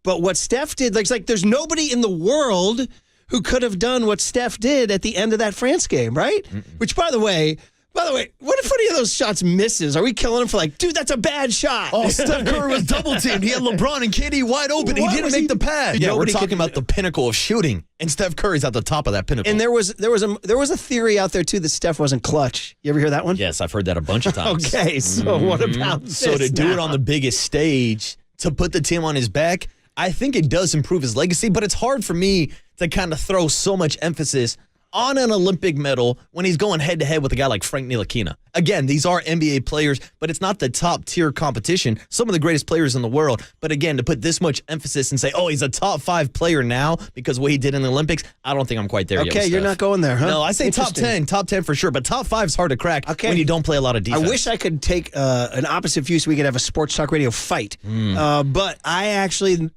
But what Steph did, like, it's like there's nobody in the world who could have done what Steph did at the end of that France game, right? Which, by the way, what if any of those shots misses? Are we killing him for like, dude, that's a bad shot? Oh, Steph Curry was double teamed. He had LeBron and KD wide open. He didn't make the pass. Yeah, we're talking about the pinnacle of shooting, and Steph Curry's at the top of that pinnacle. And there was a theory out there too that Steph wasn't clutch. You ever hear that one? Yes, I've heard that a bunch of times. Okay, so what about this? So to do it on the biggest stage, to put the team on his back, I think it does improve his legacy, but it's hard for me to kind of throw so much emphasis on an Olympic medal when he's going head-to-head with a guy like Frank Ntilikina. Again, these are NBA players, but it's not the top-tier competition. Some of the greatest players in the world. But again, to put this much emphasis and say, oh, he's a top 5 player now because of what he did in the Olympics, I don't think I'm quite there yet. Okay, you're not going there, huh? No, I say top 10 for sure, but top 5 is hard to crack when you don't play a lot of defense. I wish I could take an opposite view so we could have a sports talk radio fight. But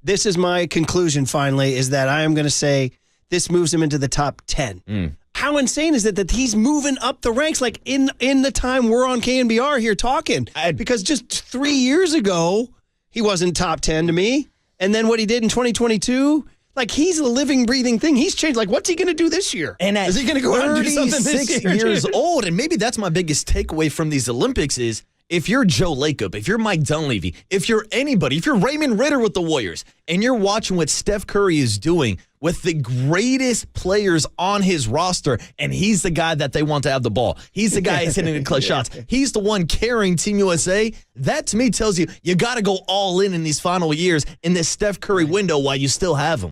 this is my conclusion finally, is that I am going to say this moves him into the top 10. How insane is it that he's moving up the ranks like in the time we're on KNBR here talking? Because just 3 years ago, he wasn't top 10 to me. And then what he did in 2022, like he's a living, breathing thing. He's changed. Like, what's he going to do this year? And is he going to go out and do something this year? Years old, and maybe that's my biggest takeaway from these Olympics is if you're Joe Lacob, if you're Mike Dunleavy, if you're anybody, if you're Raymond Ritter with the Warriors, and you're watching what Steph Curry is doing with the greatest players on his roster, and he's the guy that they want to have the ball. He's the guy who's hitting the clutch shots. He's the one carrying Team USA. That, to me, tells you got to go all in these final years in this Steph Curry window while you still have him.